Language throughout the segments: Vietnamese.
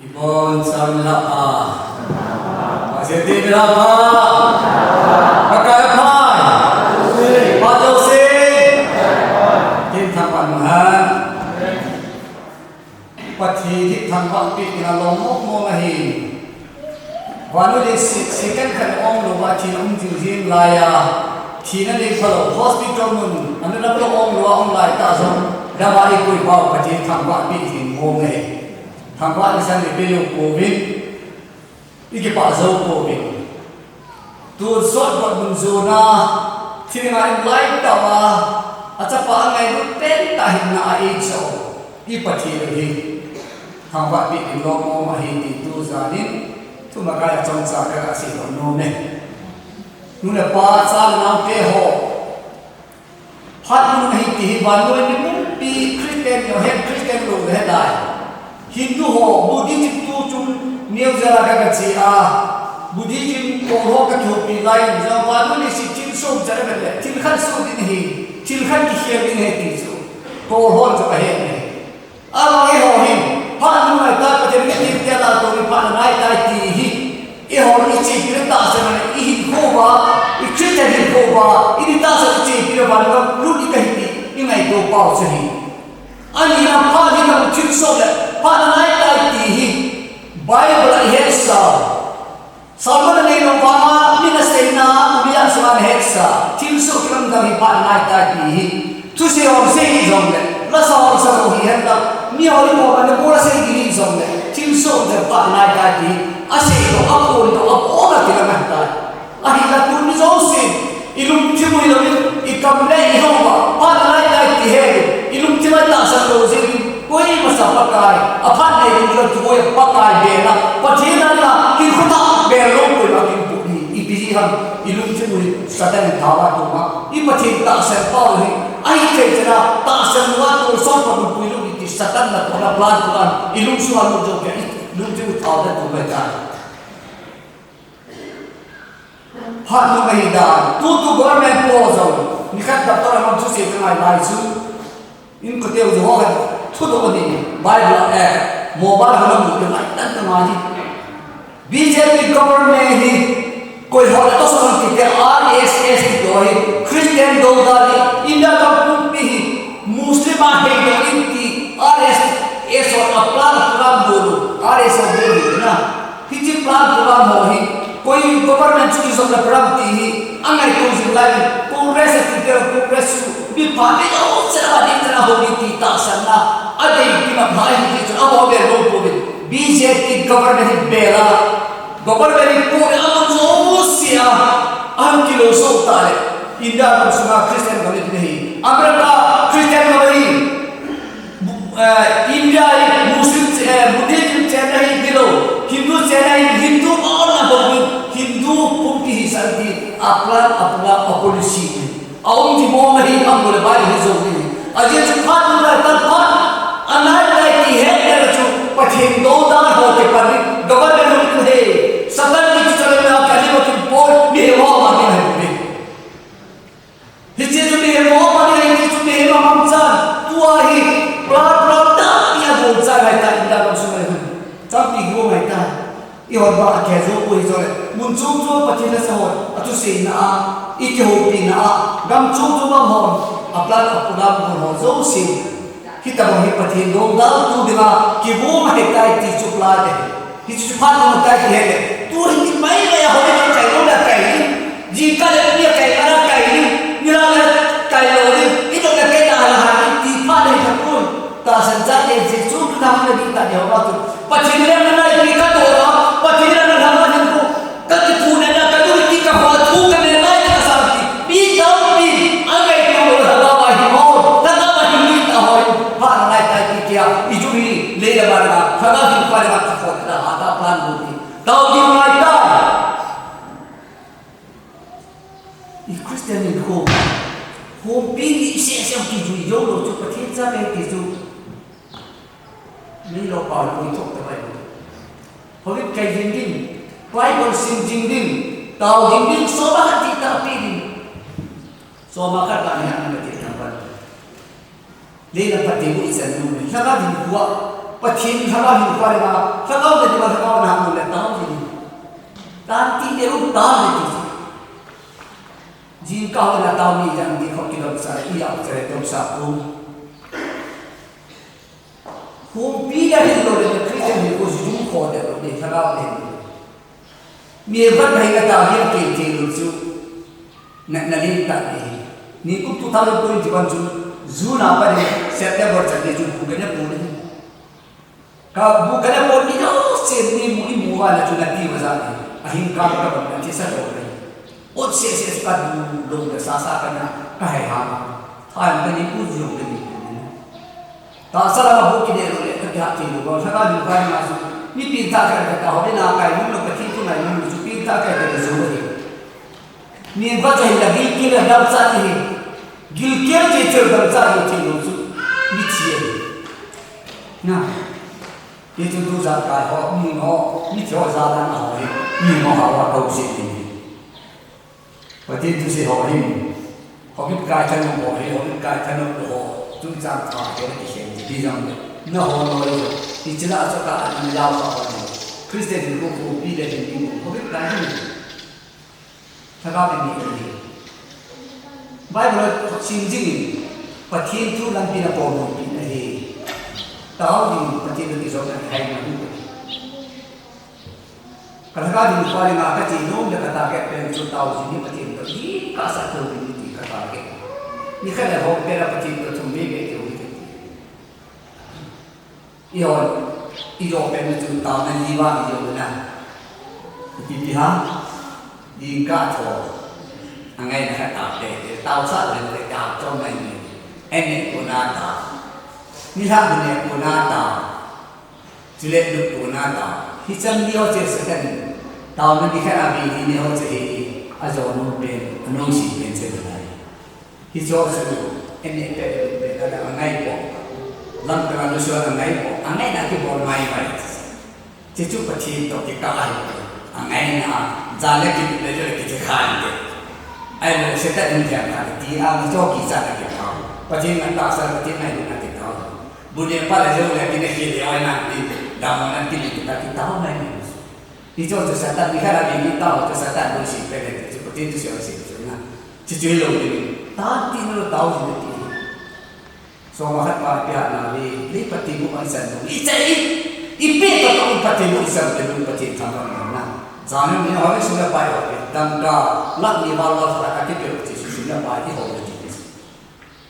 Ibon samla a masih tidak apa pakai pai patau se tin thang han pati thi thang wa pi na long mok mo la hi wanu le second kan ong lo wa thi ong ju hin la ya thi na le phalo hospital mun an na lo ong lo ong lai ta so da ba i koi ba pati thang wa pi hin mo nge thằng bạn đi sang để bên lục Covid, đi cái bảo dâu Covid, tu sốt bọn mình dù na, thì ngày lại tao à, chắc bạn ngày lúc tên ta hình na ấy cho, đi bắt thì được đi, thằng bạn bị cái lông mồm mà hình thì tu ra đi, tu mà cái trong sa cái là gì đó nôm này, nu là ba sa nào cái họ, phát nu hình thì bạn nuôi đi muốn bị Christian nhiều hết Christian luôn hết đại. Hindu ho Buddhism tu chung New Zealand ka chi a Buddhism ko ho ka thu pi lai ja wa no ni si chin so ja ka le chin khan so din hi chin khan ki hiam din he ti so ko ho ja ka he ne a lo e ho hi pa nu mai ta ka de ni ti la to ni pa nai ta ti hi e ho ni chi pi ta sa ne i hi ko ba i chi ta hi ko ba i ni ta sa chi pi ba na lu ni ka hi ni ngai to pa sa hi ani na pa ni na chin so le Panai tai tihi Bible heksa Salman ni lomba mina sena biar seman heksa timsu kram dami panai tai tihi tu se on se jong le la sa on sa hi henda mi oli mo ban ko se gi jong le timsu de panai tai tihi ase do apo da kila mahta ahi la tu ni zo se ilum timu ilum ikamle ihoma panai tai tihi ilum timu ta sa do se कोई मसा पकाए अपन नहीं निकल तो कोई पकाए बेना पचीना ना कि खुदा बेलो कोई बाकी पूरी इपिजी हम इलुम से पूरी सदन धावा तो माँ इपचीन तासर पाव ही आई चेचना तासर हुआ तो सोच पर पूरी लोग इतनी सदन ना तो ना प्लान प्लान इलुम सुहा लोग जो क्या इलुम से उठाओ दे तो बेकार हाथ में ही डाल तू गवर्नमेंट पोज़ हो निकट दफ्तर हम जो से तुम्हारे लाइसु इनको तेरे जो होगा खुद को नहीं बाइबल है मोबाइल हम लोग के लाइक तक माजी बीजेपी गवर्नमेंट ही कोई हो तो समझ के आरएसएस की तो है क्रिश्चियन दोगाली इंडिया का पूरी ही मुस्लिम है तो इनकी आरएसएस और अपना प्लान बोलो आरएसएस बोलो ना किसी प्लान प्लान हो ही कोई गवर्नमेंट की सब प्रॉपर्टी ही अंगर को जिलाई कांग्रेस की कांग्रेस भी पार्टी का सेवा देना होगी थी तासना अदे की भाई की जो अब होगे लोग को बीजेपी गवर्नमेंट बेला गवर्नमेंट पूरे अमजोसिया हम किलो सोता है इंडिया में सुना क्रिश्चियन कम्युनिटी नहीं America Christian community India Muslim Buddhism Chennai किलो हिंदू चेन्नई हिंदू और ना बोल हिंदू पुंकी ही सर्दी अपना अपना अपॉलिसी Ông thì mong là đi ông người bài hình dung đi ở trên chúng phát như là tân phát anh ấy đây thì hết đây là chúng và thiền đô đa hồ thì phần đi đó là cái lúc thế sau đó thì chúng ta làm cái gì mà chúng tôi đi hiểu họ mà đi hiểu đi thì chỉ chúng đi hiểu họ mà đi hiểu thì chúng đi hiểu mà mong chân tua hi bla bla đã kia buồn sai hay ta đã làm sao vậy trong tình huống này ta yêu bà kẻ dâu quỳ rồi muốn chung chung và thiên là xã hội à tôi xin à ít cái hộp tiền à gam chung chung bằng hồn à plan à plan hồn dâu xin khi ta bằng hiệp bát thiên dâu đã tu đi mà cái bố mà hiện tại thì chụp lại đấy thì chụp phát nó tại thì hết đấy tu hình mấy ngày hồi này chạy đâu là cày gì cả là cái cày là cày đi như là cày rồi đi ít là cái nào là hàng thì phát đây thật luôn ta sản xuất để chỉ chung chúng ta mới đi ta điều đó thôi bát thiên lên cái này thì các tổ đó bát thiên lên là làm gì cũng các cái phụ này là cái đôi khi cả họ thu cái này lại cái sản phẩm bị đau bị anh ấy không được là bao nhiêu món tất cả mọi người ta hỏi phát lại tại cái kia ý chú ý lấy ra bàn là phát ra những cái mặt phật là họ đã plan rồi tao đi ngoài ta ý Christian in home bị sẽ kỳ chú ý đâu rồi chú có thiên gia này kỳ chúนี่เราเป่าลุยทุกตัวไปเพราะวิจัยจริงๆไว้บนสิ่งจริงๆเต่าจริงๆโซมาคัดที่ตาปีนโซมาคัดการงานมันจะทำไปเรื่องปฏิบัติสันนุนถ้าเราถึงหัว Pathin thaka hin kwarega thakau de ma thakau na mu le tau ji tan ti de ru ta le ti jin ka la tau ni jang di kho ki lo sa I ya che tom sa ku hu pi ya hin lo le Christian ni ko ju kho de lo de thakau de mi ba dai ka ta hi ke ti lu chu na li ta ni ku 2021 ju na pa ni September chakle ju ku ne pu ni ka bukan apa ni oh seni mui muara tu nanti mazani ahin kam ka ban nanti sa do ni ot se spa du lo sa sa kana ka hai ha than ka ni ku ju ni ta sa la bu ki de lo le ka ti lo ba sa ka ni ka ma su ni pin ta ka ka ho ni na ka ni lo ka ti tu na ni ju pin ta ka ka zo ni ni ba cha la gi ki la dab sa ni gil ke ti chu dab sa ni ti lo su ni chi na ये जो दो जात का हो नी हो नी जो ज़्यादा ना हो नी हो हवा तो उसे नहीं पति दूसरे हो ही हो भी काय चलो हो ही हो भी काय चलो हो तुम जात का है कि शें जी जाऊँ न हो न हो इतना अच्छा का अन्य जाओ का हो क्रिस्टियन को भी ले लेंगे हो भी काय नहीं थका भी नहीं बाइबल सिंजिंग पति तू लंबी ना पोलो भी नहीं tahu di pati di zona hai madu kadang di kuali maka cino dia kata ke pen tu tahu sini pati di kasar tu di kata ke ni kan ada hok pera pati tu mebe ke itu iyo pen tu tahu nan jiwa iyo na pipiha di kato angai nak kata tahu sah le tahu trong này ene kunata ni ha ne kunata jile du kunata hi cham ni ho che second taw na dikha abi ni ho che ajo no pe anong si pe che lai hi jo se ene pe pe da ngai po lam ka no so ngai po angai na ki bo mai mai che chu pa thi to ki ka ai angai na ja le ki le le ki che khan de ai le se ta ni ja ka ti a ni jo ki sa ta ki ka pa thi na ta sa ti nai na ti ka Budia pada jauh lagi ni kiri awak nanti dalam nanti kita tahu mana ni. Itu kesehatan kita lagi kita tahu kesehatan bersih pada seperti itu siapa sih sebenarnya. Cuci lo ini. Tadi lo tahu seperti itu. So makan pihak nabi lipat ibu insan tu. Icai ipe tak lipat ibu insan tu lipat tangan mana. Jangan ni orang sudah bayar. Dan dah lak ni bawa orang kaki berarti sudah bayar orang itu.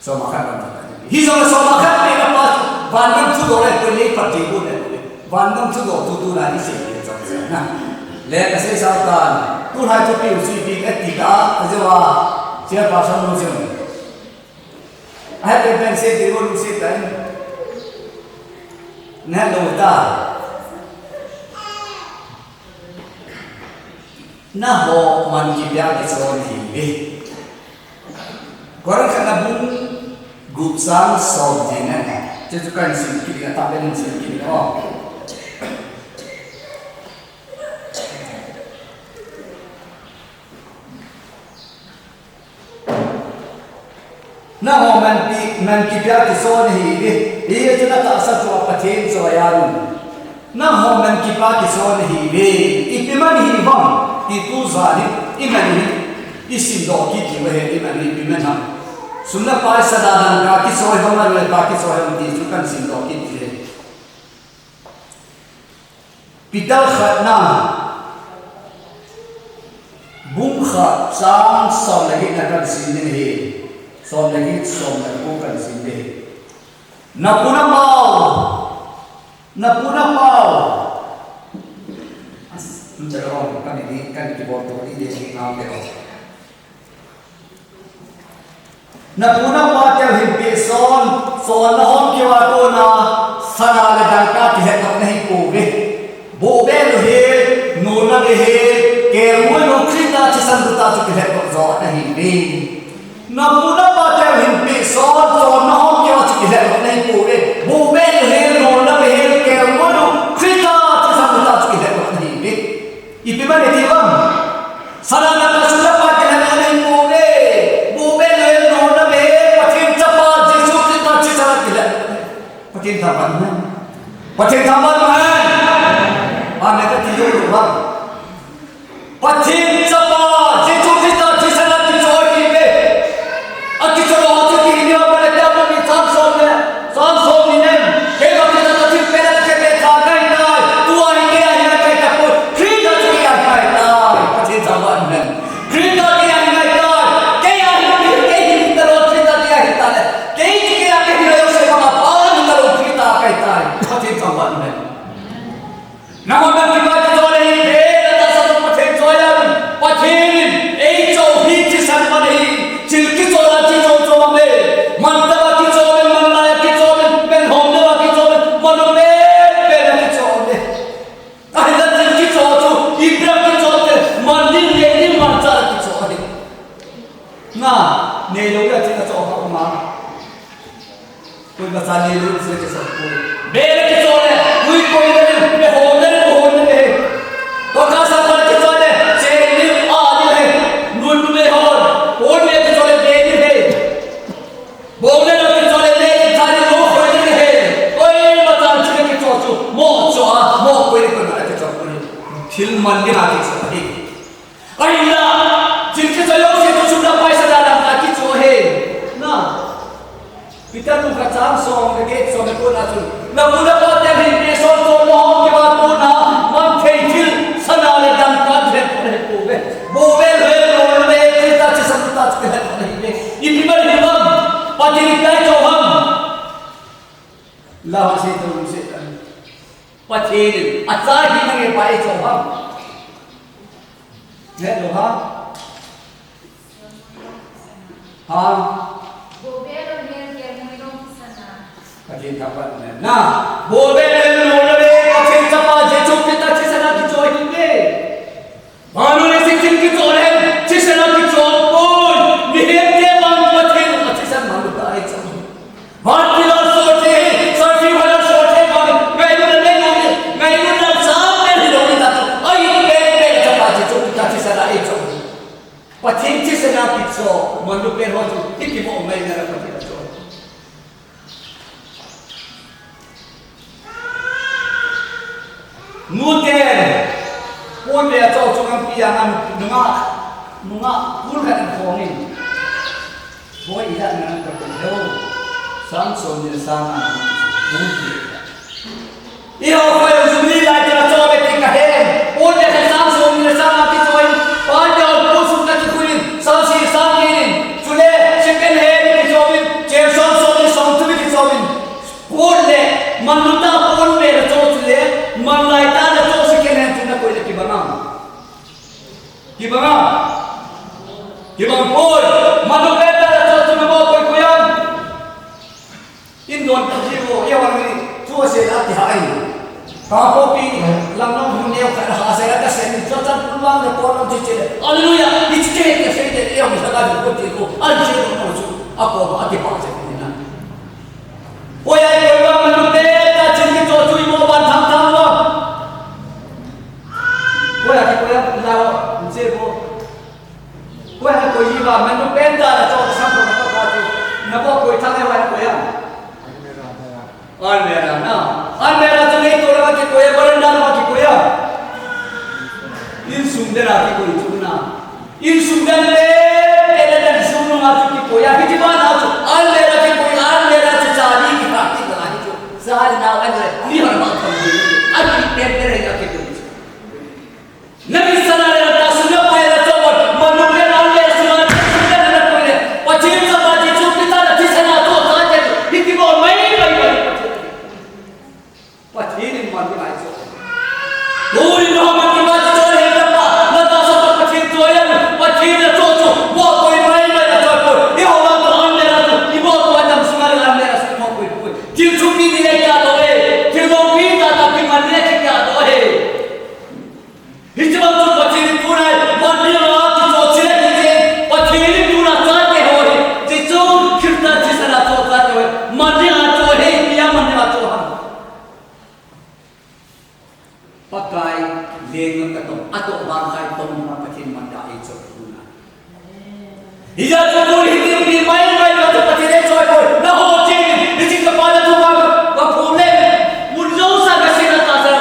So makan Hizong so makan mereka pas bandung tu orang boleh pergi pun bandung tu tu lagi sih nah lihat saya sahaja tu hai tu piu si pi etika aja siapa sama macam ada pensé di rumah si kan nah lota nah ho man kibia keseron hibi korang kena bung Gupsang song jena, cecukan sih kita tak ada sih kita oh. Nah man kita kisah ni, dia cuma tak satu apa ten soalan. Nah man kita kisah ni, itu mana hilang, itu zalim, ini isim doa kita ini mana. Sunnah pas sadaran kaki soal hamar le kaki soal di sukan sindo kiti pital khatna bum khat sang som lagi nakan sinde he som lagi kan sinde na puna pau mencerong kan ini kan diboto ini dia ngam na puna patel himpe son na hom ke wato na sana la dangka ki he tak nahi pobe bobe lo he no na he ke mo no krita chi sanduta chu ki he tak zo nahi be na puna patel himpe son na hom ke wato ki he tak nahi pobe bobe lo he no na he ke mo no krita chi sanduta chu ki he tak nahi be ipi mane ti bang sana na sudah patel nahi pobe Patin Namun kita kita ini beda satu paten joyan paten jauh hiji san mani cilki jola cijo joambe mantap cijo ben manlaya cijo ben homde cijo ben manume beda cijo be ahila cilki jojo ibra cijo be mandin ini mancar cijo be nah nelo ya cijo joha ma koi basa nelo se ke sab koi beda cijo le koi be homde तो कैसा पर के चले चेनी आदि है नुन में हो और में के चले बेदी है बोले लो के चले ले थारी लोग होते है ओए बता छिने के चोचो मो कोई को ना के चोचो खिल मन के हाथी से अइला जिनके चलो से तो सुना पैसा डाला ताकि चो है ना पिता तू का चाम सो के गेट सो में को ना चुन ना पूरा बात है भी सो तो लो के बाद को ना मन थे खिल सनाले दम का थे बोवे लोले चिता चिसंता के है इतनी बड़ी हिम्मत पति का जो हम ला से तो उनसे पति अच्छा ही नहीं पाए जो हम है तो हां बोवे लोले के नहीं लो सना पति का पर ना बोवे लोले पति चपा जे चुपता चिसना की जो ही मानो ने सिक्किम की चोरे चिसना की चोर कोई निहेते बांग पथे चिसन मानता है सब भारतीय सोचे सर्फी वाला सोचे मैं इन्होंने साफ में ही लोग ना तो आई पे चपा जे चुपता चिसना एक चोर पथे चिसना की चोर मनु पे हो जो इतनी वो मैं ना पथे चोर मुझे Pun dia tahu cuma piangan nunga pun kan kongin. Boy ilah dengan terpenuh, samson ni sana mungkin. Ia apa yang sendiri lah cara coba betul kahen. Pun dia kan samson ni sana kisuin, pada pun suka kikuin, samsi samkin, sudah second hand kisuin, Jason ni samtu kisuin. Pun dia manuta pun dia coba sudah, manlai tak ada coba second hand sudah kau ini Gimana boy, manu beta ada tu nama boy koyan. Indon jiwo, ia orang ini tua saya latih hari. Kalau pi, lamang dunia kan hasil ada seni, jangan pulang ke orang cicit. Haleluya, cicit ke seni ia misalnya betul tu, anjir macam apa mati pasal ini. Boy ay koyan manu beta cicit tu ibu bantang tangwang. Boy ay koyan lawa, jiwo. Kau yang kau jiwa, menu penta ada cakap sampai kau kata, nak kau thang yang kau yang, an merah tu ni orang lagi kau yang beranda lagi kau yang, in sumber lagi kau itu na, in sumber le, ada sumber lagi kau yang, itu mana tu, an merah tu sari kita kita lagi tu, sari nak ada, ni orang macam ni, ada penta lagi kau itu, nabi sallallahu alaihi wasallam sudah payah cakap, manu Ia tu hidup di main-main atau pakai recoi pun, nak hocin, di sini kepala tu apa problem, muncul sangat sih nak tasar,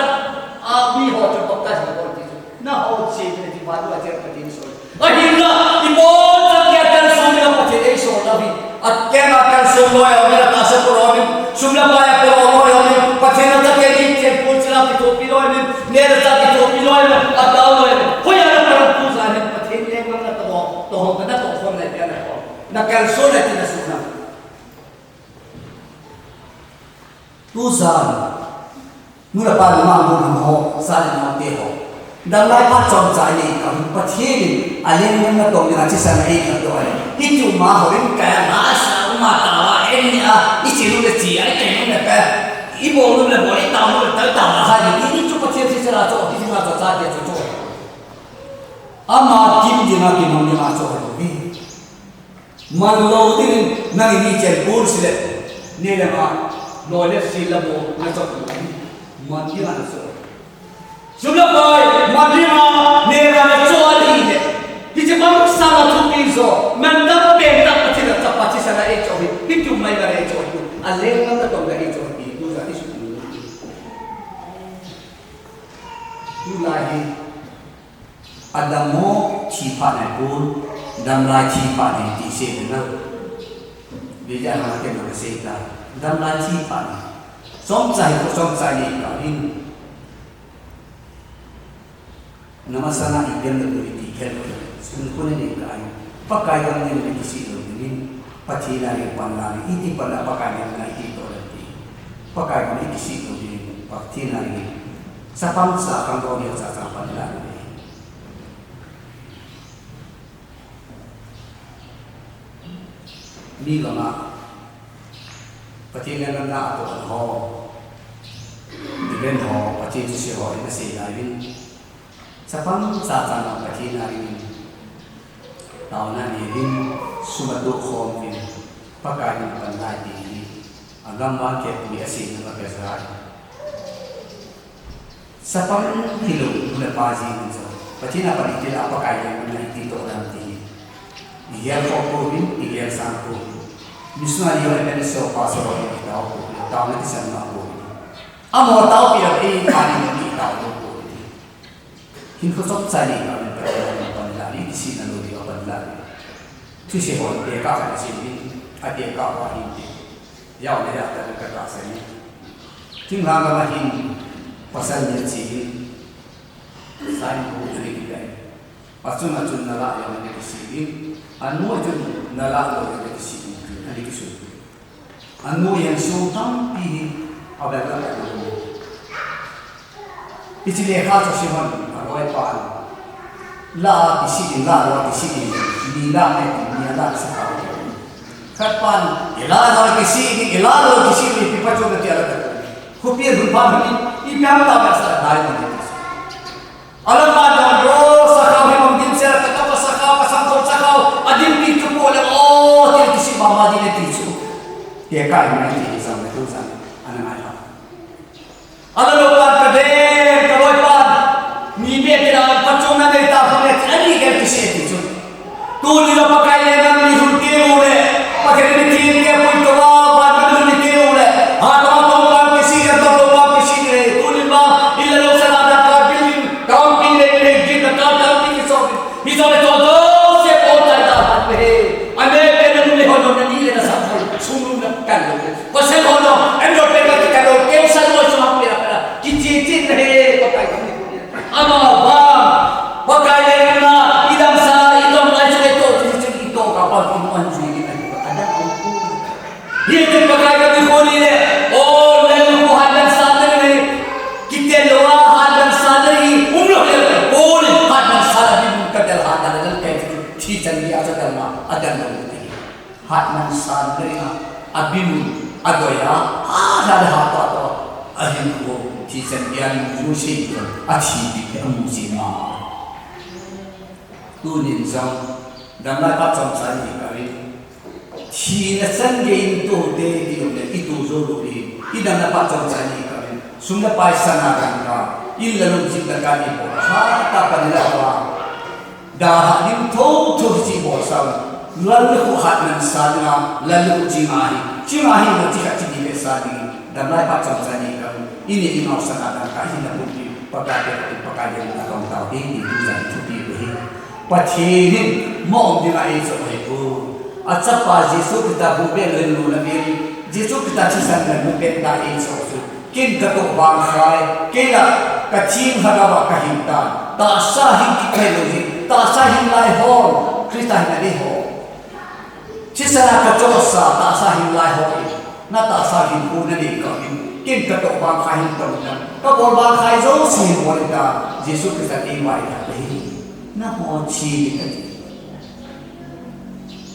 abi hocin bekas betul itu, nak hocin di batu ajar pakai recoi. Akhirnya ibu terkiatan semua pakai recoi tapi, akhirnya akan semua yang mereka tasar korban, semua banyak korban, pakai nanti kini tempur celah itu pilih, nerata itu pilih, atau pilih, kau yang nak perlu sana pakai ni mana tu, tu kena tu. nu la pa ma mu nam ho sa le ma te ho dam lai pa chom chai ni ka pa thi ni alen nam na tong na chi sa na e ka to ai hi tu ma ho rin ka na sa ma ta wa en ni a I chi lu le chi ai ke nu na ka I bo lu le bo ni ta lu ta ta na ha ni chu pa thi chi ra cho hi ma cha cha de cho ama kim di na ki nam ni ma cho ni man lo tin na ni chen pur sile ni le ma lo le si la bo na cho man ki na so sumla bai man ni ma ne ra na cho ali ne hi je mam sa la thu pi so man da pe ta pa chi na ta pa chi sa na e cho hi tu mai ga e cho a le ngam na tong ga e cho hi tu za ti su tu la hi adamo chi pa na bun dam la chi pa ni ti se na be ja na ke na se ta dam la chi pa ni som sai ko som sai ni ka hin namasana igyan na tu iti kel sun ko ni ka ai pakai dam ni ni si do ni pathi la ni pan la ni iti pan la pakai ni na iti to ti pakai ni si do ni pathi la ni sa pam sa kan do ni sa sa pan la ni ni lama pathi na na to ho diben ho pathi si ho na si la ni sa pam sa sa na pathi na ni tao na ni rin sumadu khom ni pakai ni pan la ni agam ma ke ni asin na ka sa sa pam hilo na pa ji ni so pathi na pa ni ti la pakai ni na ti to ram ti Iyer ko bin iyer sang ko misna yo ne so paso ro ni tao na ti san ma ko amo tao pi ra e ka ni ni tao ko hin ko sok sai ni ka ni pa ni la ni si na lo di pa la tu se ho de ka ka si ni a de ka wa hin ti yao ne ya ta ka ka sai ni ting la ga ma hin pasal ni chi sai ko ni ki dai pasuna chun na la yo ne ki si ni anu jun nala lo ke kisi ani kisu anu yang so tam pi abela la ko iti le kha so siman aroi pa la kisi la lo kisi ni la me ni la sa ka khat pan ila lo kisi ni ila lo kisi ni pi pa cho ke ala ka ko pi ru pa ni I pyam ta ba sa dai ni ala ma da ro sa ka me mam din sa ka pa sa ka pa sam ko sa ka adim pi tu ko le o te kisi mama di ne ti chu ye ka ni ti sam ne tu sa ana ma ha ala lo pa ka de ka lo pa ni be ti ra pa chu na de ta ko ne ani ke kisi ti chu tu ni lo pa ka le na ni hu ti u le pa ke ni ti ke pu to wa ba ni ni ti u le ha to to pa kisi ke to pa kisi ne tu ni ba illa lo sa na ka bil kaun pi le le ji ka ta ta pi ki so hi so le to ane pena nule hono na nile na sa sunu na kalo ko se hono endo pena ki kalo ke sa lo so apira para ki ti re ko kai ni ama ba pakai na idam sa idom la jere to ti to ka pa ko man ji ni ada ko ye te pakai ka ni kholi le o le ko hadan sa ne ki te lo hadan sa ne umlo le o le hadan sa ni ka dal hadan dal kai ti chan dia sa karma adan hatman sadrina abinu adoya ada hata to ahin ko ti san yan musi achi bi ke musi ma tu nin zang dam la pa chom sa ni ka ri chi na san ge in to de di ne I tu zo lo ri I dam la pa chom sa ni ka ri sum na pa sa na kan ka illa lo jin da ka ni ko ha ta pa ni la wa da ha nim tho tho ji bo sa lalu ko hat nan sadna lalu jimahi na tika tiki le sadi dan lai pa cham sani ka ini ino sana dan ka hina bukti pakade na tong tau ini dan tuti behi pathin mom dina e so he ko acha pa jesu kita bube lenu na meri jesu kita chisan na bube da e so kin ka to bang khai kela ka chim hara ba ka hinta ta sa hin ki khelo hi ta sa hin lai ho krista na ni ho Chisana ka chosa ta sa hin lai ho na ta sa hin ku na ni ka hin kinh cật độ vàng khai hình tổng năm các bộ vàng khai dấu xin một ta Giêsu Christ đi ngoài là đấy nó họ chi cái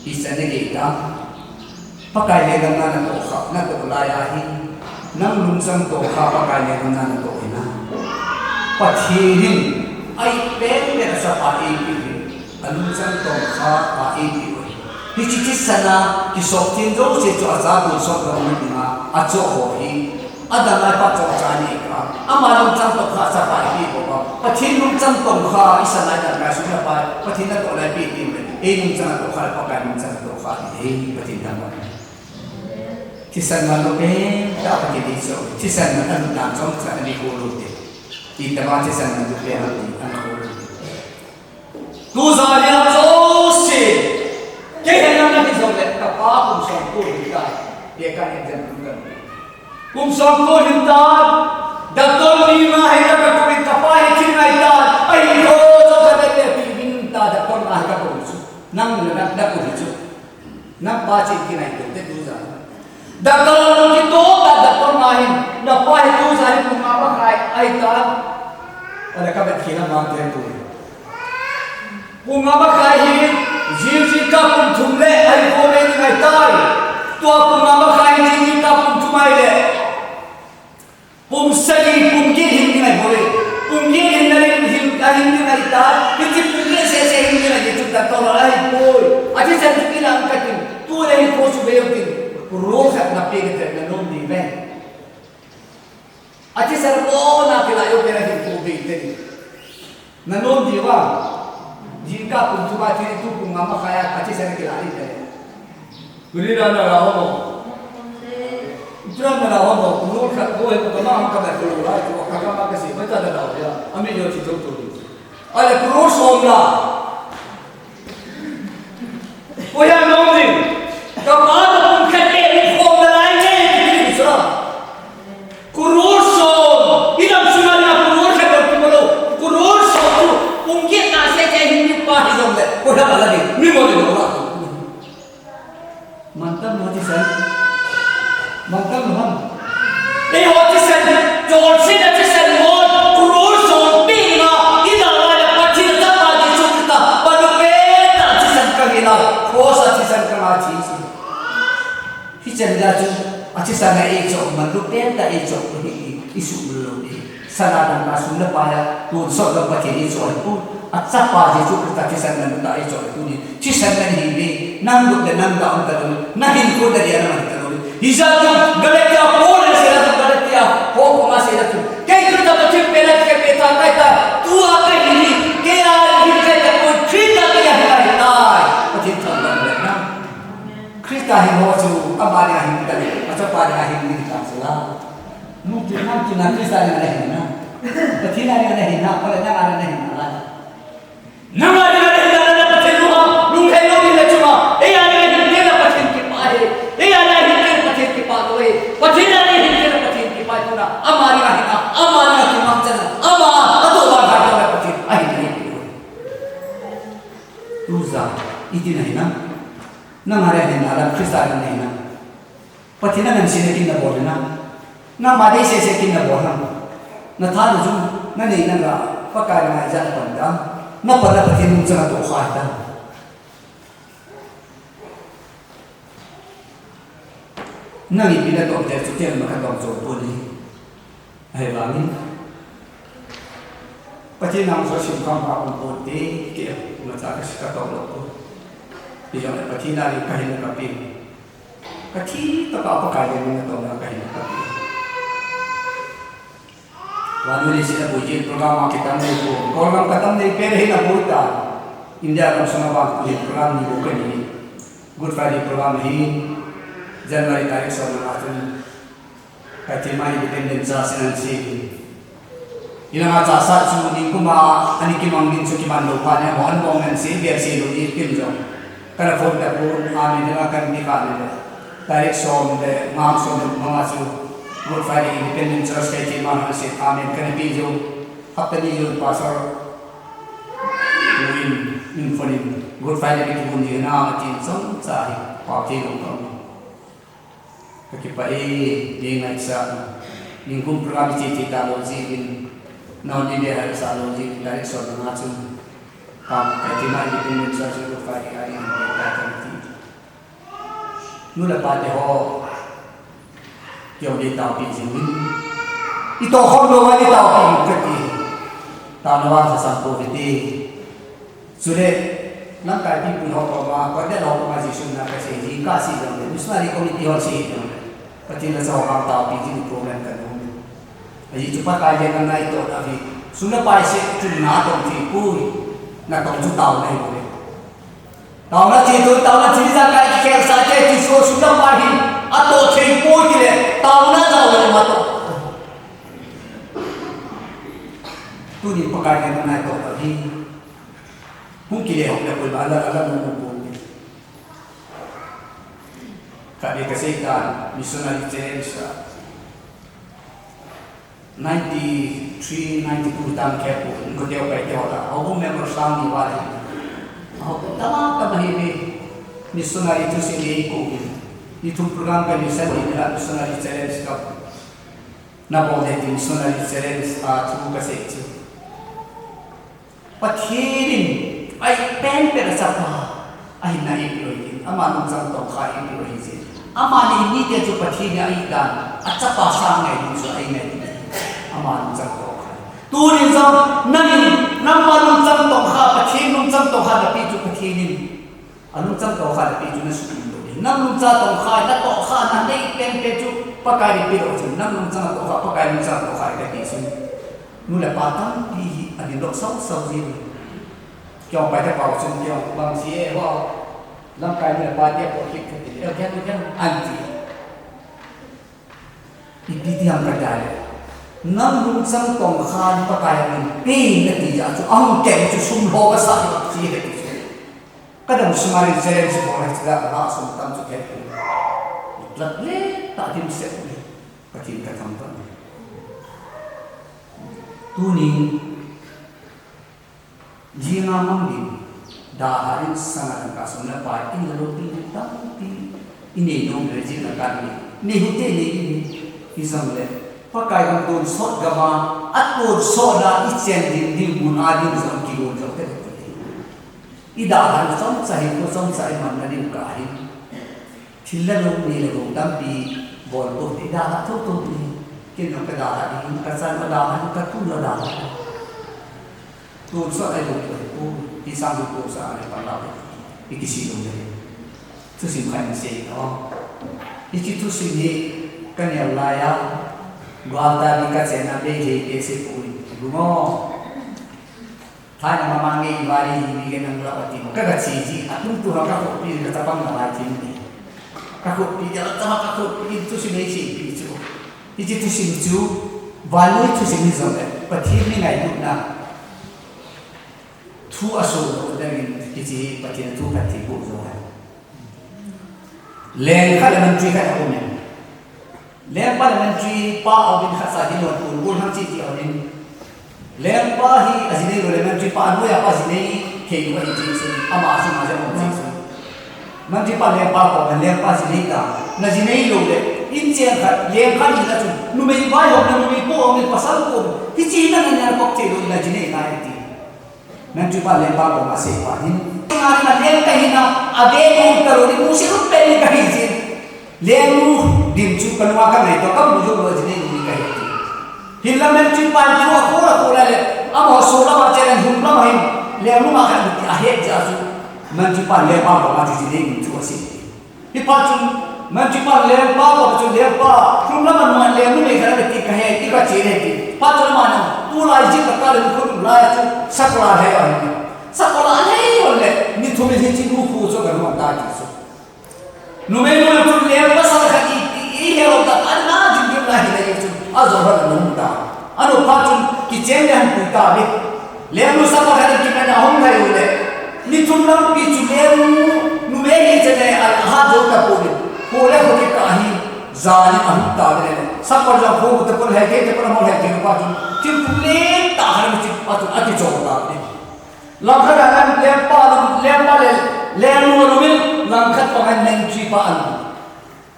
Isa này kita pakai legan na to kha na to la ya hi nam lung sang to kha pakai legan na to ina pathihin ai pen le sa pa e pi alung sang to kha pa e pi hi chi chi sana ki sok tin do se cho azab so ko ni ma a cho ho hi ada lai pa cho cha ni ka ama lung sang to kha sa pa e pi ko pathin lung sang to kha isa lai da ka su na pa pathin na to lai pi ti e lung sang to kha pakai lung sang to kha ni pathin na ma Tisan malupe dapat didiso. Tisan makan langsung sana di hulu deh. Kita baca tisan malupe hati anak hulu. Tu zariat sosi. Kehena nanti solet kapal kumsongku hintai. Dia kan yang jangan. Kumsongku hintai. Datul lima hari kapal kapal hintai hintai. Ayo solet dia pinta datul mah kapal kumsu. Nang nak kumsu. Nak baca kina itu tu zariat. Dakal kita dapat main, dapat itu saya mengapa kai aitan, ada kabar kira mantel tu. Mengapa kai jika pun jumle iPhone ini aitan, tua mengapa kai jika pun cuma ile, segi mungkin ini boleh, mungkin ini aitan, itu mungkin saya ini lagi sudah tahu iPhone, aja saya bilang katin, tu lagi kau sudah Ruh nak pergi ke dalam di bank. Aje serbo nak kelayu kena hidup begitu. Nanon diwa, jika pun cuma itu pun mama kaya aje serbo kelayu deh. Beri dana lawan. Jangan lawan. Ruh kat boleh bukan mama kena keluar. Cuma kakak mak kasih. Macam ada lawan ya. Ambil jauh itu tu. Ada terus omla. Oh ya nanon. Kapan pun kete form lainnya bisa. Kuruso, idam semuanya kuruso berkumpulo. Kuruso tu mungkin nasi cahaya pahit dong le. Kau dah lagi, ni mau dia buat. Mantap hati sen, mantap mohon. Hati sen, Jorge hati sen mohon kuruso pinga. Idam ada pasti dapat dicukup. Baru beta hati sen kagina, kos hati sen kemaci. Jadi tu, aci sana ejok, manusia tak ejok ni isu belum ni. Sana dan masuk lepas ya, tu sok lepas ni ejok itu, acap aja tu kita kisah dan tak ejok itu ni. Kisah dan ini, nampak dan nampak antara, nahin kau dari anak antara. Hijau tu, galatia pun ada tu galatia, kau masih ada tu. Kau kita tu pelat ke peta kita, tu apa ini? Kau ini kita pun cerita dia hari nay, macam tu mana? Kita hidup tu, apa dia hidup tadi? Macam apa dia hidup kita salah? Mungkin kita yang ada hidup, betina yang ada hidup, kalau yang ada hidup lah. Nama dia ada hidup, ada betina, lungkai lungkai cuma, ada hidup dia dapat hidup kita, ada hidup dapat hidup kita tu, betina ada hidup dapat hidup kita tu na, amari hidup, amari cuma macam, atau bagai dapat hidup, hidup. Tuza, itu nahinan. Nang ada yang ada Kristus ni na, patina nang sini kita boleh na, nang madai sesi kita boleh na thadu jum, na ni nang pakai na jalan pandang, na pada patina jangan doa dah. Nang ini bila doktor setiap makan doktor boleh, bangin. Patina nang sosial kamp pun boleh, kita macam kita tahu doktor. Jangan patina ni kahin kapi. Kaki tak apa kaya ni tu nak kahin kapi. Wanu ni sila puji program kita ni tu. Program kita ni pergi nak buat. India akan semua program ni bukan ini. Good Friday program ni Januari tarik 1 Maret. Katimai independence asensi. Ina macam sahaja ni kuma ani kimangin sukiman lupa ni. Mohon bongan si biar si lagi kimjong. Karena format pun kami dengan akan dikali tarik som de mam som mengasu Good Friday Independent Church kaji mana sih kami kena biju apa ni jul pasar win infonim Good Friday itu pun dia nama cint som sahi pakai longkang kekipai dia naik sah Ningkum program citi taloji in non India harus taloji dari soal ngacung kam ketima independent social profile hari ini kita kanti nula pada ho yang dia tahu pinjmin itu orang luar dia tahu pinjmin tahuan sesampu itu sudah langkah di pun orang pada orang masih sunnah kasih kasih dong misalnya komite horsi Pati sa orang tahu pinjam program kan Aji cepat kajian kan itu tapi sudah pasti itu natong tipui natong itu tahu nih boleh tahu na itu tahu na cerita kayak kira saja itu sudah pasti atau tipui gile tahu na tahu na mato tu di pekajian kan itu tapi mungkin dia orang berbalik mengumpul Kali kesehatan missionary challenge 93-92 tahun kepo ngodeo kai teora aku member sang ni wali aku tama ka bahini missionary itu sini ko itu program ka missionary missionary challenge ka na bode missionary challenge tu kasih pathirin ai pen per sapa ai na iloin ama nung sang tong khai iloin ama ni ni dia tu pathirin ai dan acha pa sang ngai tu ai ngai ama nung sang tong khai tu rin sang nang nama nung sang tong kha pathirin nung sang tong kha da pi tu pathirin anung sang tong kha da pi tu na su nang nung sang tong kha da to kha na nei pen pe tu pakari pi ro tu nang nung sang tong kha pakari nung sang tong kha da pi su nu la patang pi ani dok sau sau ji kyong pai ta pau chung kyong bang sie ho lam kai ne pa dia po kik ke el kan anti ipi diam ka dai nam lung sang tong khan pa kai ni pe ne ti ja chu ang ke chu sum ho ka sa chi he ti kadang sumari jere si ko ha ga la sum tam chu ke lat le ta tim se ka tin ka tham ta tu ni Jinga mangin daharin sangat kasar na party naloti tapi ini dong rejim nakari ni hute ni isang le pakai ang don sot gama at don soda itchen din bun adin sang kilo jote idahan som sahi ko som sahi mannarin kahin thillalong ni lo tampi bol to idaha to ni kino kada din kasan madahan ka tulo dahan tu so ai lo ko isang ko sa ai pala ikisi lo de tu sim khan se no iki tu sim ni kan ya la ya gwalta ni ka chena be he ese ko lumo thai na mamangi wari ni ge nang la pati ka ga chi ji atum tu ha ka ko pi ka tapang na lai tin ni ka ko pi ya ta ka ko pi tu sim ni chi pi chu iki tu sim chu value tu sim ni zo de pathi ni ngai du na thu aso dari kiti patina thu kati bu zo hai len parliamentary ka ko ne len parliamentary pa awin khasa din wa pul bul ham chi ti awin len pa hi azine parliamentary pa no ya pa zine ke ko hi chi su ama asu ma ja mo chi su manji pa len pa ko len pa zine ka na zine lo le in chen kha len kha ni na chu nu me bai ho na nu me po awin pasal ko hi chi na na ko te lo na zine na ti nanti pa lempa ko masih pahin ngari na len kahina age len karo ni musiru peli kahin lemu dim chu kanwa ka mai to kam bujo ro jine ni kahin hilamen chu pa chu ko la le amo so la ma chen hum la mai lemu ma kan ti ahe ja su nanti pa lempa ko ma jine ni chu asi hi pa chu nanti pa lempa ko chu lempa hum la ma lemu me kara ti kahe ti ka chine ti pa chu ma na Mulai jika kalian pun mulai tu sekolah oleh ni tu mesti cikgu khusus kerana tadi so. Numero tu lepas pasal kaki ini orang tak ada jujur lagi lagi tu azhar nunda. Anu patun kitchen yang kita ni lemu sama kali kita dah hong kali oleh ni tu nam kicu lemu numero jadi alhad jauh tak boleh boleh kahi zalim ahta ni. Sampai jauh hong tu pun hai ke pun mau hai ke patun Cipule tahan macam patut ati coba ni. Langkah dalam lempar lemu rumil langkah pangan mencipaan.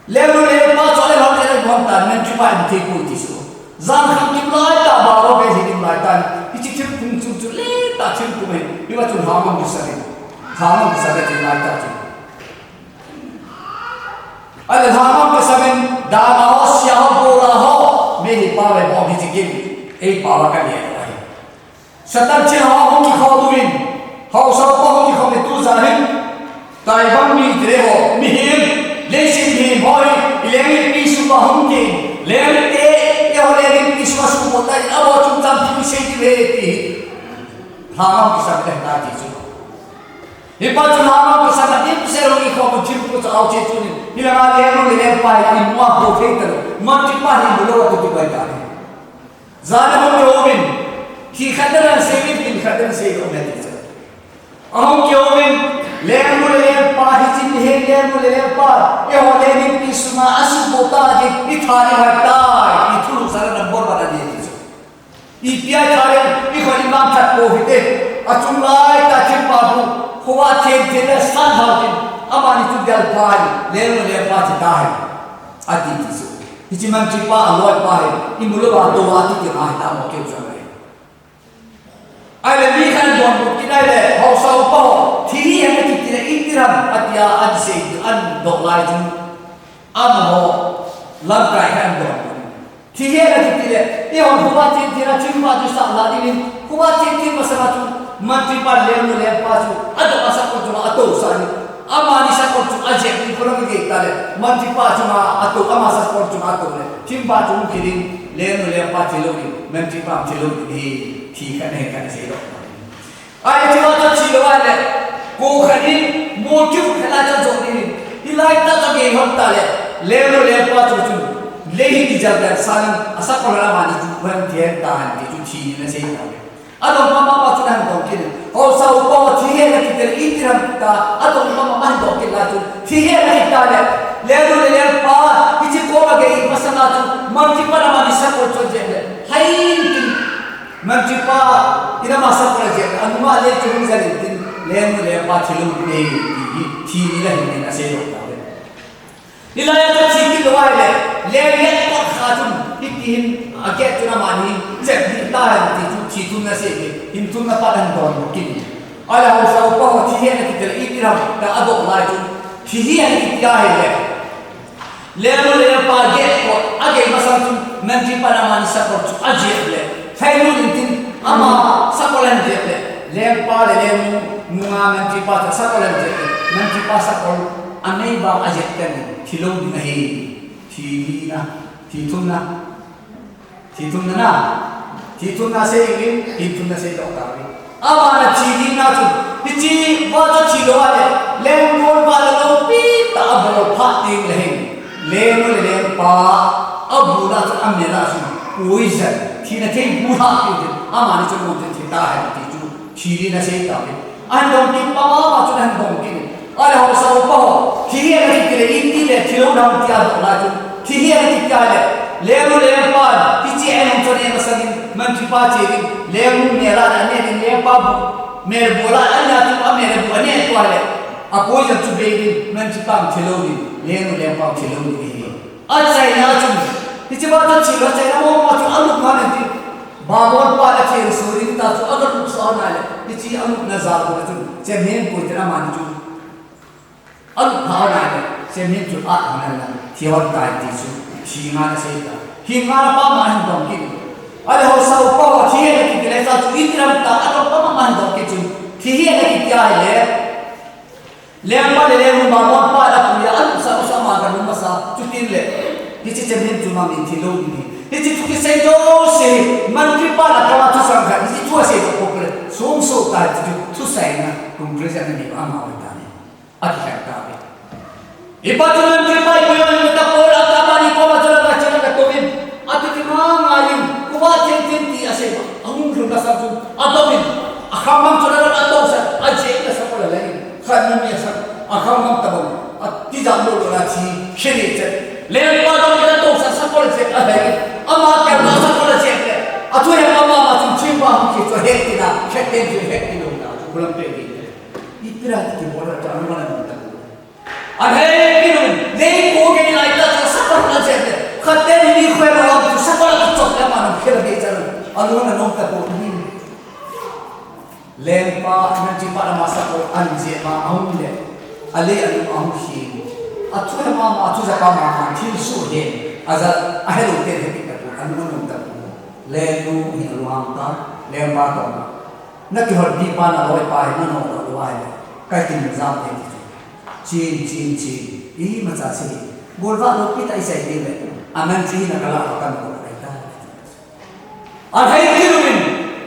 Lemu lempar soalnya langkah dari bukan mencipaan tipu tisu. zan kham kim lai ta ba ro ke ji kim lai tan ichi chim kum chu chu le ta chim kum he bi wa chu ha ma bi sa de ji lai ta chu ale ha ma ke sa men da na ho sia ho bo la ho me hi pa le bo bi ji kim ei pa wa ka ne ai satan chi ha ho ki kho du in ho sa pa ho ki kho me tu za hin tai bang mi tre ho mi hin le sin hi hoi le mi pi su ba hum ki le te ye ho le mi pi su su bo ta a bo chung tam pi se ki le ti ha ma ki sa de ta ji su ni pa chu ha ma ki sa ta ti se ro ki kho ko chim ko cha au che chu ni ni la le ro le pa ni mo bo fe ta ma ti pa hi bo lo ti ba ta ni za na mo yo min ki khadara se ni tin khadara se ro me ti sa ahom kyo min Lemu le pa hi chin he lemu le pa e ho le ni pi suma asu bota ji I thani hatta I thulu sara number bana de ji I pia thare I khani nam chat ko hite achum lai ta chim pa bu khuwa chen chen san ha kin amani chu dal pai lemu le pa chi ta hai ati ji su hi chi man chi pa aloi pa hai I mulo ba to wa ti ki ha ta mo ke chu ai le mi khan don bu ki dai le ho sau pa thi yang ki ti le itiram atia ad se an do lai ju am ho lam kai khan don thi ye la ki ti le e ho bu ba ti ti ra chi ma ju sa la di ni ku ba ti ti ma sa tu man ti pa le no le pa su ado asa ko ju ato sa ni ama ni sa ko ju aje ni ko ro ge ta le man ti pa ju ma ato ama sa ko ju ato le tim ba ju ki rin le no le pa ti lo ni man ti pa ti lo ni thi khan he khan se lo ai ti ma cha chi lo ai le ko khan ni mo chu khana cha zo ni I lai ta cha ge hon ta le no le pa chu chu le hi ki ja da sa ni asa ko la ma ni chu ban thien ta han ti chu thi ni se ta le ado ma ma chu dan dong ki ho sa u ko thi he na ki te itiram ta ado ma ma dong ki la chu thi he na ki ta le no le pa ki chi ko ma ge ma sa na chu man ti pa na ma ni sa ko chu je le hai ki man ti pa ina ma sa ko je an ma le chu ni za ni le no le pa thi lu ni thi ni la ni na se lo ta le ni la ya chi ki lo ai le ko kha chu I ti hin a ke chu na ma ni je ni ta ti chu chi tu na se ke hin tu na pa dan don ki ni ala ho sa pa ho thi he na ki te I ti ra ta ado lai chu thi he na ki ya he le no le pa ge ko a ge ma sa chu men ti pa na ma ni sa ko chu a je le thai lu ni tin ama sa ko len je le pa le mu nga men ti pa sa ko len je men ti pa sa ko anei ba a je ten thi lo ni na hi thi na thi thun na se in thi thun na se do ta ri ama na chi ni na chu ti chi ba cha chi lo wa le mo ba lo pi ta bo pha ti le no le pa abu na cha am ne na su oi sa thi na ke bu ha ki ama ni chu mo ti ta hai ti chu chi ni na se ta ri an dong ki pa ma chu dan dong ki ai ho sa pa thi ye na ki le in ti le thi lo na ti a do la chu thi ye na ki ka le no le pa ti chi an chu ne ma sa ni man ti pa che ni le mu me la na ne ni le pa me bola an ya tu a me bu ne to le a ko ja chu be ni man ti pa thi lo ni le no le pa thi lo ni a sai na chu ti chi ba ta chi lo sai na mo ma chu a lu ma ne ti ba bo pa la che so ri ta chu a ga lu sa na le ti chi a lu na za ko chu che me ko ti na ma ni chu a lu ha na le che me chu a na la ti ho ta ti chu chi ma na se ta hi ma na pa ma hin dong ki ale ho sa pa wa thi he ki le sa chu I ti ram ta a to pa ma han dong ki chu thi he ki kya le pa le mu ma ma pa la pu ya al sa sa ma ga mu ma sa chu tin le ki chi che me chu ma min thi lo ni ki chi chu ki se do se man ki pa la ka wa chu sang ga ki chi chu se ko ko le som so ta chu chu sai na kum pre sa ni ma ma wa ta ni a ki ha ta be I pa chu man ki pa ko yo ni ta ko la ta ma ni ko ma chu la ka chu la ko min a ti ki ma ma yin ku ba chen chen ti a se ba ang lu ka sa chu a to min a kham mam chu la ka to sa a je ka sa ko la le khan ni sa a kham mam ta ba a ti ja lo la chi she ni che le pa do ka to sa ko le che a le a ma ka na sa ko le che le a tu ya ma ma chu chi ba ki chu he ti na che te ju he ti lo na ku lam pe ki I tra ki bo la ta ma na ta a he ki no le ko ke ni lai ta sa ko la che le khát tên đi khoe mà ông chú sắc là chọc ra mà nó kia là cái chân anh luôn là nông tập bộ đi lên pa anh chỉ pa làm sao có anh gì mà ông lên ali anh ông khi à chú mà chú sẽ có mà thiên số đến à giờ ai đầu tiên thì cái bộ anh luôn nông tập bộ lên nu hiện luôn ham ta lên pa đó nó cái hồi đi pa là lối pa nó nó lối cái tình giao thế chín ý mà sao xí bồi vã lúc biết tại sao đi vậy anh chỉ là cái là cần của người ta anh hay kêu mình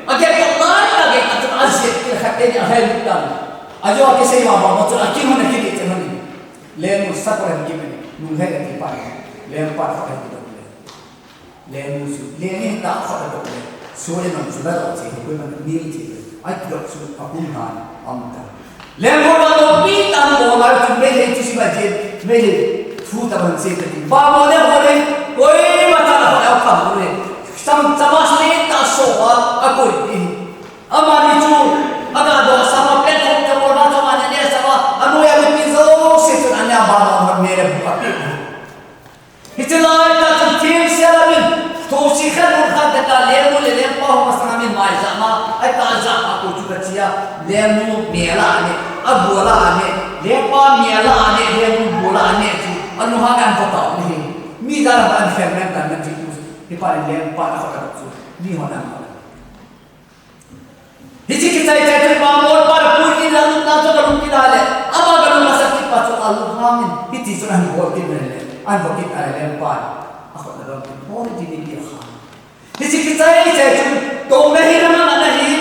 anh cái công tác là cái anh sẽ cái khách đến anh hay lúc đó anh cho cái gì mà bảo một chỗ anh kêu mình cái gì chứ mình lên một sắc rồi kêu mình mình hay cái gì phải lên phải phải cái gì lên một số lên hiện tại phải cái gì số lên mình số đó thì cái mình nhiều thì anh được số học cũng hay ông ta lên một lần biết anh bộ mà chúng mình lên chỉ là chuyện mình thu tập hành sinh thì ba môn này hồi đấy coi mà ta là phải học khẩm rồi sam samashne ta so a coi đi ama đi chú aga do sama platform cho một năm cho mà nhà sama anu ya mình zo sẽ cho anh em ba môn này là bukati Itulah kita tim selamin tosikan urhat kita lemu lelepah masamin mai sama ay taza aku juga cia lemu mela ni abola ni lepa mela ni lemu bola ni tu anu hangan kota ni mi dalam an ferment dan nanti tu di pada lepa nak tu ni hona Hiji kita itu bangun pada puri lalu nazo dalam kita le apa kalau masa kita pasal Allah amin itu sudah dibuat ni anh vào kịch này lên quan, anh còn là bố đi đi đi khám, thì chỉ cái trái trái chúng tôi này hi làm anh này,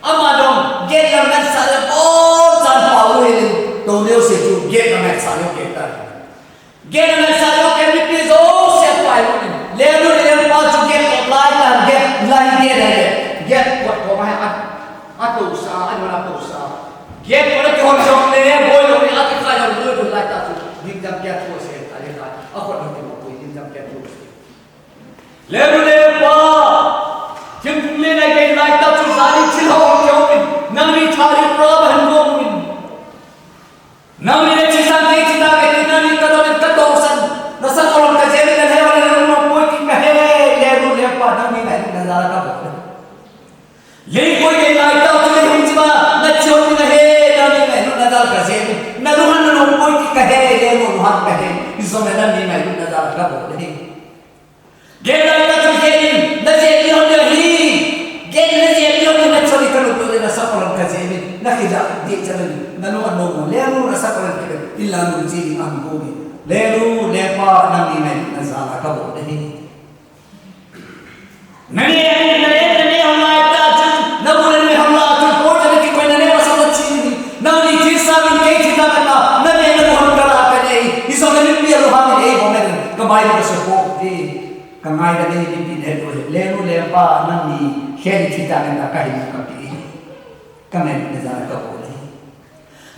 anh mà đồng ghét làm anh sao được bố chẳng bảo lui lên, tôi nếu sẽ chịu ghét làm anh sao được ghét ta, ghét làm anh sao được ghét bị pi dấu sẽ phải luôn, lên luôn lên quan chúng ghét gặp lại là ghét ghét quật của mai anh tụ sa anh mà tụ sa, ghét của nó cái hôm trong này bôi rồi anh cái khai rồi lui lại ta tụ, nhưng chẳng ghét của sẽ aku nak tengok kau ini jam kian terus. Lalu lepa, jemput lena kau naik tak susah cilau kau min, nami cari perabahan kau min, nami le cisang cita kau nami kadang kadosan, nasa orang kajian dan hewan yang mampu kita lalu lepa nami naik nazar kau. Lalu kau naik tak tu leh hujma, nacion ni nami naik nazar kajian, naluhan mampu kita lalu luhan kau. Isomena ni mai lu nazar ka bo ni gela ta tu geni na je ni on hi geni na je ni on na chori ka lu to na sa kolam ka je ni na khija di chalo na lu no le lu na sa kolam ka illa nu ji ni am go ni le lu le pa na ni mai nazar ka bo ni nani nani हमला ta chu na bole ni हमला tu ko je ki koi na ne masa chi ni na ni ji sa bin ke chi ta na na ne na hon ka la ka nei isomena Kamai na support di kamai na ni di heto lenu lepa nani kheri kita na kai na kapi kamai na zara ka bole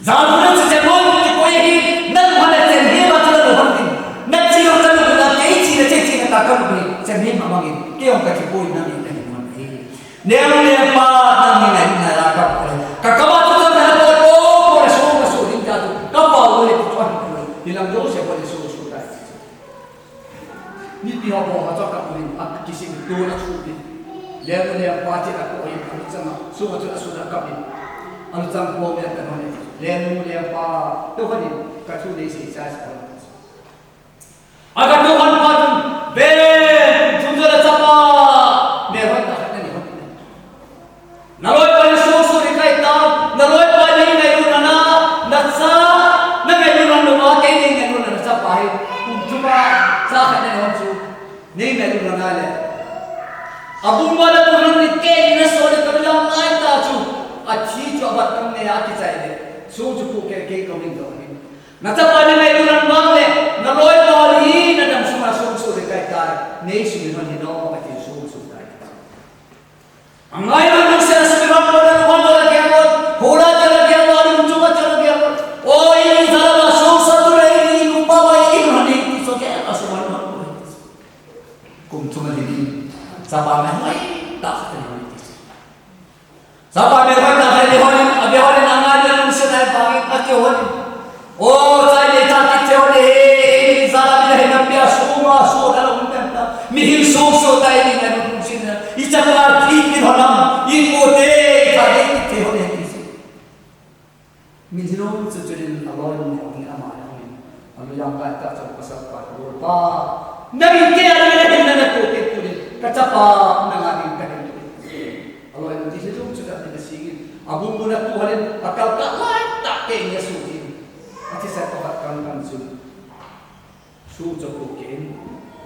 zaru se jabon ki koi hi nan bhale te ni ba tala lo han din na chi ho tala na kei chi na che chi na ta ka ni se ni ma ma ki ke on ka chi koi na ni na man hi lenu lepa nani na zara ka bole ka ka ba tu na ko ko so din ja tu ka ba bole tu an hilang jo se bole so ni piha bo ha tak min ak kisi do na chu bi le le party ak ko yi anu chama so ma chu asu da ka bi anu cham ko me ta no le le pa to ha ni ka chu le si sa sa aga to han pa be chum jara chapa me ha ta ha ni na loi pa so so ri kai ta na loi pa ni ngai ru na na sa na ngai ru na ma ke ni ngai ru na sa pa hi chuma sa ha ni ho chu नहीं मैं तो बना ले अब वाला तो हम निके इन सोने कर ला माय ताचू अच्छी जो बात तुमने आके चाहिए सोच को के कमिंग दो न तो पाने में तो रन बांग ले न रोय पाली न दम सुमा सो दे काय कार नहीं सुन न नो अति सो काय अंगाई में से रसम को न बोल के बोल होला चला गया वाली मुझको चला गया ओ ये जरा सो रे रूपा भाई हनी सो के असमान cùng chung là gì sao ba mẹ hỏi ta phải hỏi sao ba mẹ hỏi ta phải hỏi ở đây hỏi là ngay đây sẽ này ba mẹ bắt kêu hỏi ô sai để ta kêu để ra là bây giờ nó bia số mà số đó là loi mo ni ama ni alu yang ka ta sa pasal pa ko pa naging kaya na na ko te ko kacapa na nga din ka ni alu ang ti sa sudah na sige abung muna to halin akal ka lai ta ke niya suki at sa to hat kan su jo ko ke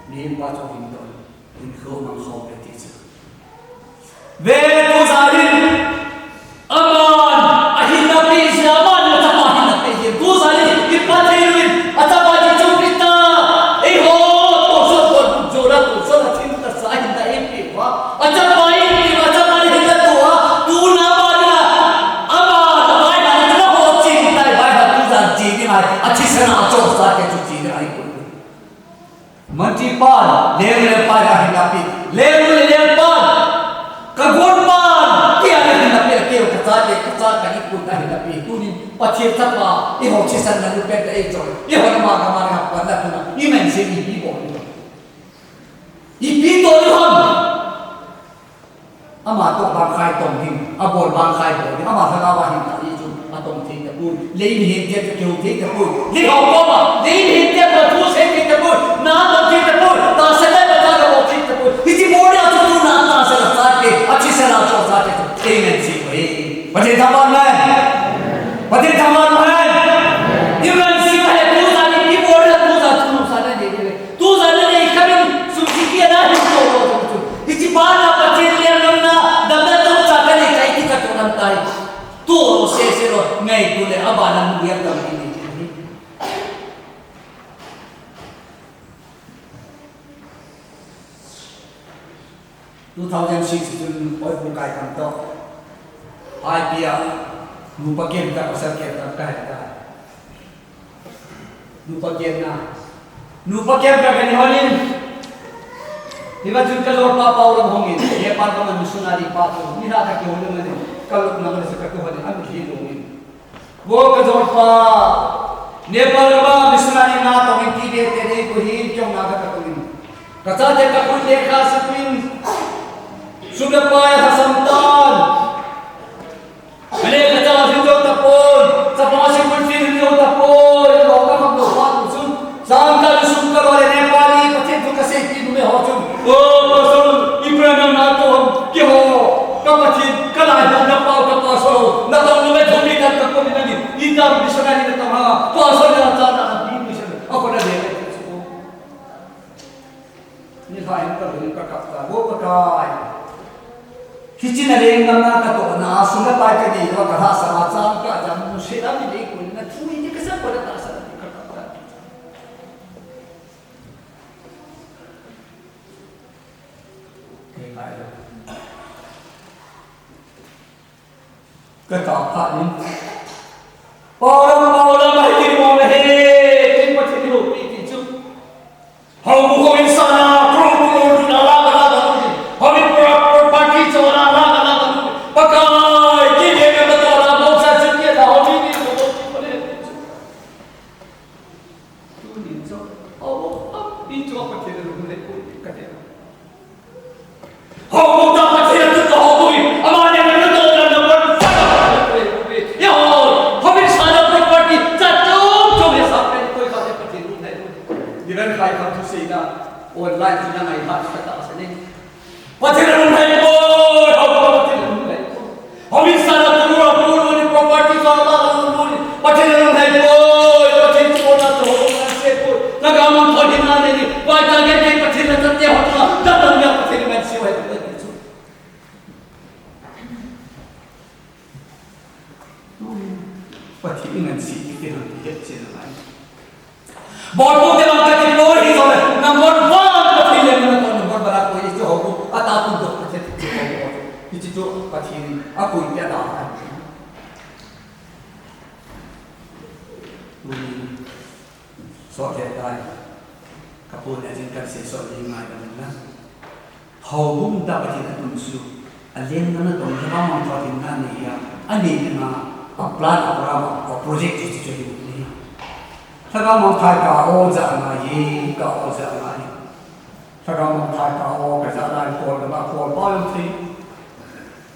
ni pa cho hin do in ko mang ho pe ti sa ve to zarin aman ahina pe aman na ta ahina pe to zarin ipatheruin atapa ji chukrita ei ho to so jora to so na thin ta sa hinda e pe wa atapa ei atapa ni hinda to tu na ba na aman bai na na ho chi tai bai ha tu za ji ni mai achi sana cho sa ke chu ji ni ai ko manti pan le pa ya hinda pe le pan kagon pan kia na hinda pe ke ka ka ikut na hinda pe tu ni pachir thapa e ho chi san na lu pe ta e choi e ho ma ka ma ka pa na tu na i men se ni bi bo i bi to ni hon ama to ba khai tong hin abol ba khai bo ni ama tha wa hin ta i chu atong thi ta pu le ni hin te ke u thi ta pu le ho ko ma le ni hin te ba thu se ke ta pu na to thi ta pu ta se na ba ta ba thi ta pu i ti mo ni tu na ta se la ta ke achi se la cho ta ke te men si ko e Pati thaman man iman si ka he tu sa ni ki bol la tu sa na de de tu sa na de kamin su si ki na hi ko tu ti ba na pati le na da da tu sa ka ni kai ti ka to nan tai tu ro se ro ngai tu le abana mu ya ta ni 2006 jun oi bu kai kam to ai pia nu pa kem ta pasal ke ta kai ta nu pa kem ka ni holin diba jun ka lor pa paulang hongin ye pa ko man sunari pa to ni ra ka ke holin ne kaluk na man se ka ko holin am hi hongin wo ka jor pa Nepal ba missionary na to ki de te ko hi kyong na ka ko ni ka cha te ka ko lekha sapin sudah payah hasantan, mereka jangan hidup tapon, sapasih bersih hidup tapon, orang kamu buat usul, sangka disungkar oleh Nepali, pasti tu kasih hidup hocum, oh pasal Ibrahim nato, kyo, kapacit, kalai dan napau kapasau, nato lumet hobi dan kapon ini, hitam di sana di tengah, pasal yang tanah di sana, apa dah dia? Ini saya yang kata, wo pakai. Kicin na leng na ka to na sunga pa ka ni wa ka ha samachar ka jam mu se da ni le ko na thu ni ka sa pora ta sa ka ta ke kai lo ka ta pha ni param mai ki mo me he tin pa thi lo pi ti chu hau mu ko insana pro pro na la la la hau ni pro party chora pakai kini yang betul lah bangsa sekian dah hobi ni boleh tu ni so oh ini cuma pakai dulu boleh kata oh tak pakai tu tak hobi aman yang betul dan nomor ya hobi sana property jatuh coba sampai koi kata pakai dulu ni dan kai kan tu sih dah online tu yang ai hat kata asal ni pakai dulu ni Hobi sana turun ni property sama turun. Macam orang hai boy, macam tu orang tu orang sepul. Nagaman thodi na ni, baca ke macam na tatya hotla, datang dia macam ni macam siapa itu. Macam ini nanti kita lihat channel ni. Baru dia macam ni lor ni so, number 1 macam ni mana tu number berat kau itu hobi, atau tu dok macam tu. Itu pasti aku tidak tahu. Soalnya tadi, kapun aja kan sesuatu yang ada mana. Hubung dapat kita tunjuk. Alien mana tu orang manfaatin mana ya? Ani mana plan apa projek itu jadi ini. Sekarang manfaat kau jangan ye, kau jangan ye. Sekarang manfaat kau kerana kau dapat kau paling sih.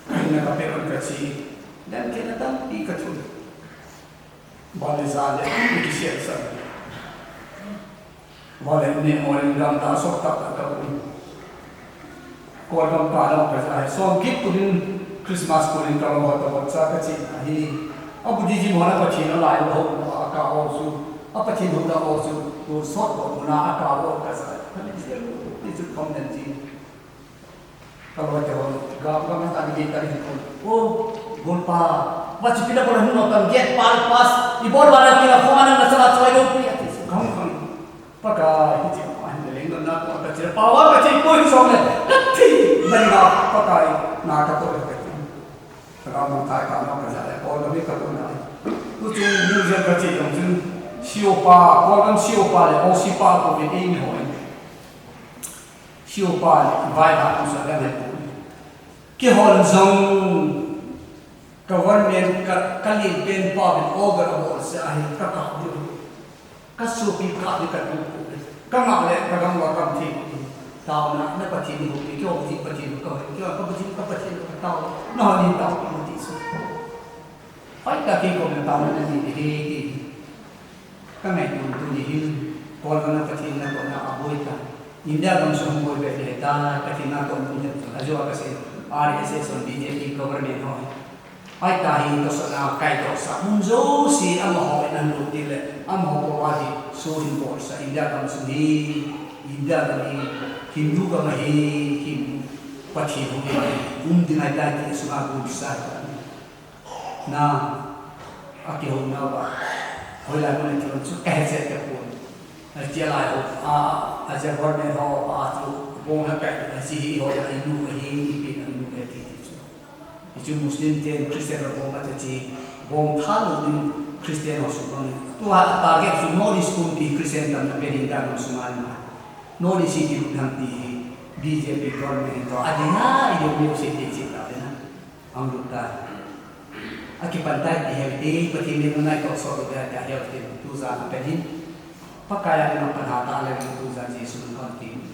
Kena kaperan kasi dan kena tam ikatul Balezale Ikisielsa Balene Morin Gamta Sokta Kabun Kodam Kala Kazai So Gip Kudin Christmas Kudin Kalawata Watsa Kachin Hi Abu Diji Mona Pachina Lai Ho Aka also Apachin Huda also to sort of Muna Aka or Kazai it's a community Kalawata Government Agitated Oh Gulpa What's the people who can get pass? The board one of the Homan and the Salat, so I don't pay it. Come, Paka, I'm the not the power, but it goes on it. Then not Paka, not a poet. Ramon Taka, all the Mikapuna. Which is usual Katin, Siopa, Golden Siopa, or Sipa of the Inhoin. Siopa, Vita, Sagan. Kihol Zone. Government kalin pen pabin over about sa ahin kakao kasupi kadi kadu kamale kagamwa kamti tao na napatini ho kyo ti patini ko kyo kapatini tao no ni tao mo ti so pai ka ki ko na tao na ni hi kamay yung tu ni hin ko na patini na ko na aboy ka India gam so mo be ta patina ko ni ajo kasi RSS on BJP government ho ai tahi to sana kai to sa munzo si amo ho nan rutile amo ko wadi so in ko sa India kam suni India ni Hindu ka mahi Hindu pachi ho ni dinai dai ti suma gu sa na aki ho na ba hoi la mo ni to su kai se ka po chia lai ho a ja bor ne ho a tu bo na kai si ho ya Hindu hi pi na nu ke ti itu Muslim dan Kristen berbeda jadi bom tahu di Kristen masuk Tuhan target semua di sekolah di Kristen dan Perindah Musliman nol di sini nanti BJP government itu adanya ideologi sedikit ada anggota akibat dari HLD petini mengenai konsol dari HLD tu zaman tadi pakaian yang penata oleh tu zaman Yesus nanti